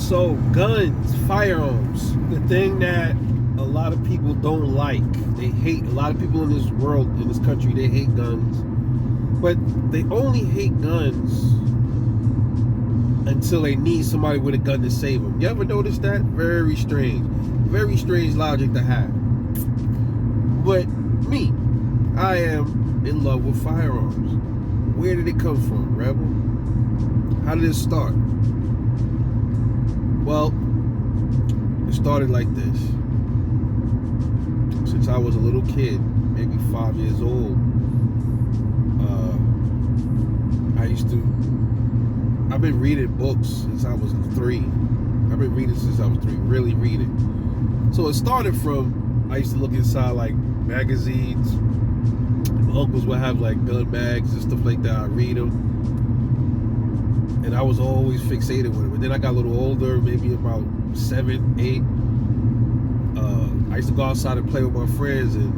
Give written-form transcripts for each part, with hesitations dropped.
So guns, firearms, the thing that a lot of people don't like. They hate, a lot of people in this world, in this country, they hate guns. But they only hate guns until they need somebody with a gun to save them. You ever notice that? Very strange. Very strange logic to have. But me, I am in love with firearms. Where did it come from, Rebel? How did it start? Well, it started like this. Since I was a little kid, maybe 5 years old, I've been reading books since I was 3. I've been reading since I was 3, really reading. So it started from, I used to look inside like magazines. My uncles would have like gun bags and stuff like that. I read them. And I was always fixated with them. And then I got a little older, maybe about 7, 8. I used to go outside and play with my friends, and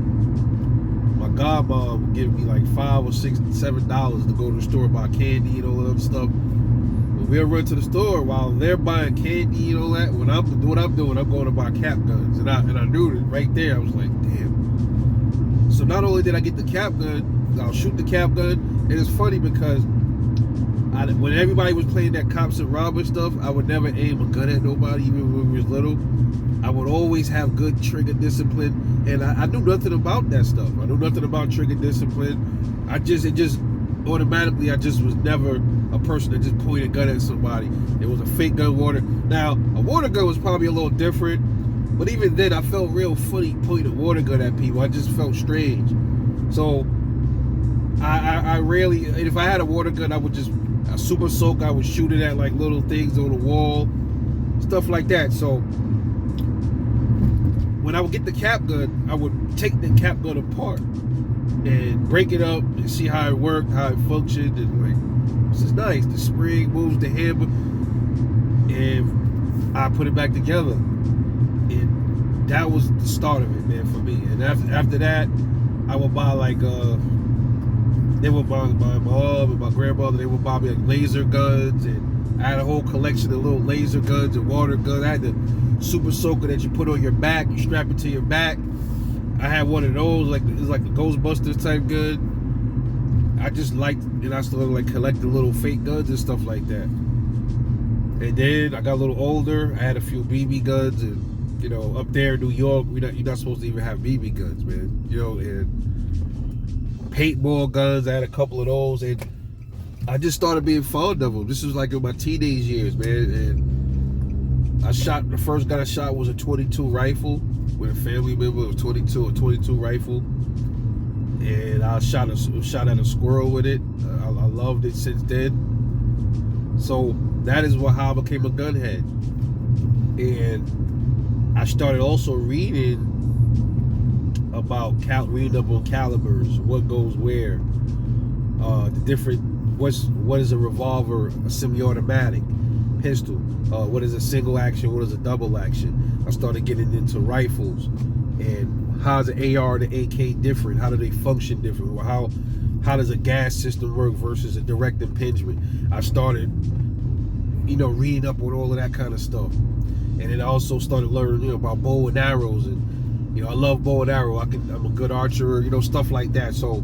my godmom would give me like $5 or $6, $7 to go to the store and buy candy and all that other stuff. When we'll run to the store while they're buying candy and all that. What I'm doing, I'm going to buy cap guns, and I knew it right there. I was like, damn. So not only did I get the cap gun, I'll shoot the cap gun, and it's funny because when everybody was playing that cops and robbers stuff, I would never aim a gun at nobody, even when we was little. I would always have good trigger discipline, and I knew nothing about that stuff. I knew nothing about trigger discipline. I just was never a person that just pointed a gun at somebody. It was a fake gun water. Now, a water gun was probably a little different, but even then, I felt real funny pointing a water gun at people. I just felt strange. So, I rarely, if I had a water gun, I would just, a super soak, I would shoot it at like little things on the wall, stuff like that. So, when I would get the cap gun, I would take the cap gun apart and break it up and see how it worked, how it functioned, and like, this is nice. The spring moves the hammer, and I put it back together. And that was the start of it, man, for me. And after that, I would buy like, they would buy my mom and my grandmother, they would buy me like laser guns, and I had a whole collection of little laser guns and water guns. I had the super soaker that you put on your back, you strap it to your back. I had one of those, like it's like a Ghostbusters type gun. I just liked, and I started like collecting little fake guns and stuff like that. And then I got a little older. I had a few BB guns, and you know, up there in New York, you're not supposed to even have BB guns, man. You know, and paintball guns. I had a couple of those, and I just started being fond of them. This was like in my teenage years, man. And the first gun I shot was a 22 rifle with a family member. It was a 22 rifle, and I shot at a squirrel with it. I loved it since then. So that is how I became a gun head. And I started also reading up on calibers, what goes where, the different, what is a revolver, a semi-automatic, pistol, what is a single action, what is a double action. I started getting into rifles, and how's the AR and the AK different? How do they function different? How does a gas system work versus a direct impingement? I started, reading up on all of that kind of stuff. And then I also started learning, about bow and arrows, and I love bow and arrow. I'm a good archer, stuff like that. So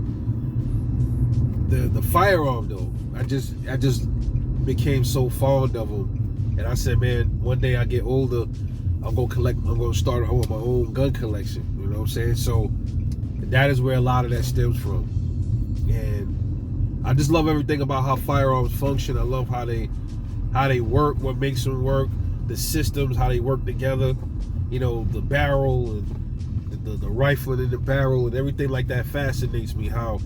the firearm though, I just became so fond of them, and I said, man, one day I get older, I'm gonna start my own gun collection. You know what I'm saying? So that is where a lot of that stems from, and I just love everything about how firearms function. I love how they work, what makes them work, the systems, how they work together. The barrel and the rifle in the barrel and everything like that fascinates me. How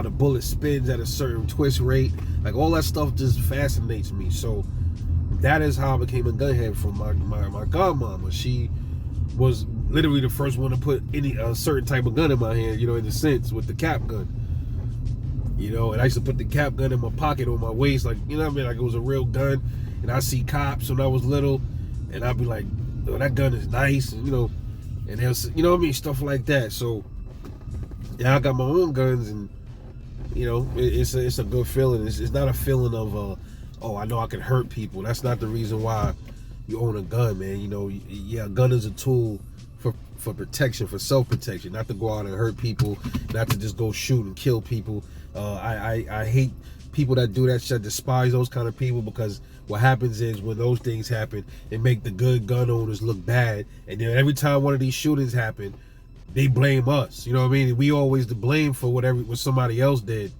the bullet spins at a certain twist rate, like all that stuff just fascinates me. So that is how I became a gunhead from my godmama. She was literally the first one to put a certain type of gun in my hand, in a sense, with the cap gun. And I used to put the cap gun in my pocket on my waist, like, like it was a real gun. And I see cops when I was little, and I'd be like, oh, that gun is nice, and and they'll, stuff like that. So yeah, I got my own guns, and it's a good feeling. It's not a feeling of oh, I know I can hurt people. That's not the reason why you own a gun, man. You know, yeah, a gun is a tool for protection, for self-protection, not to go out and hurt people, not to just go shoot and kill people. I hate people that do that shit. I despise those kind of people, because what happens is when those things happen, it make the good gun owners look bad, and then every time one of these shootings happen, they blame us. You know what I mean? We always the blame for what somebody else did.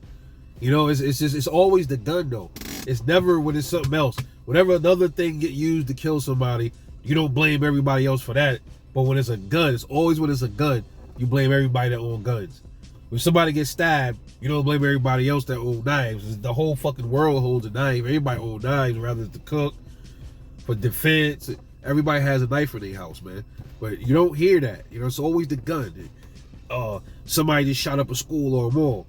You know, it's always the gun though. It's never when it's something else. Whenever another thing get used to kill somebody, you don't blame everybody else for that. But when it's a gun, it's always when it's a gun, you blame everybody that owns guns. When somebody gets stabbed, you don't blame everybody else that owns knives. The whole fucking world holds a knife. Everybody owns knives, rather to cook, for defense. Everybody has a knife in their house, man. But you don't hear that. You know, it's always the gun. Somebody just shot up a school or a mall.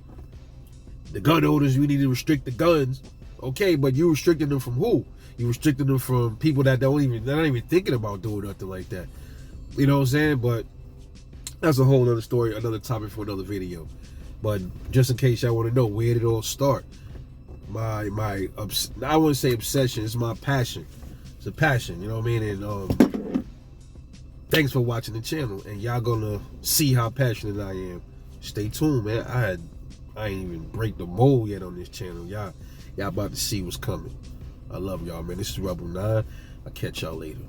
The gun owners, we need to restrict the guns. Okay, but you restricting them from who? You restricting them from people that they're not even thinking about doing nothing like that. You know what I'm saying? But that's a whole other story, another topic for another video. But just in case y'all want to know, where did it all start? I wouldn't say obsession, it's my passion. It's a passion, you know what I mean? And thanks for watching the channel, and y'all gonna see how passionate I am. Stay tuned, man. I ain't even break the mold yet on this channel. Y'all about to see what's coming. I love y'all, man. This is Rebel 9. I'll catch y'all later.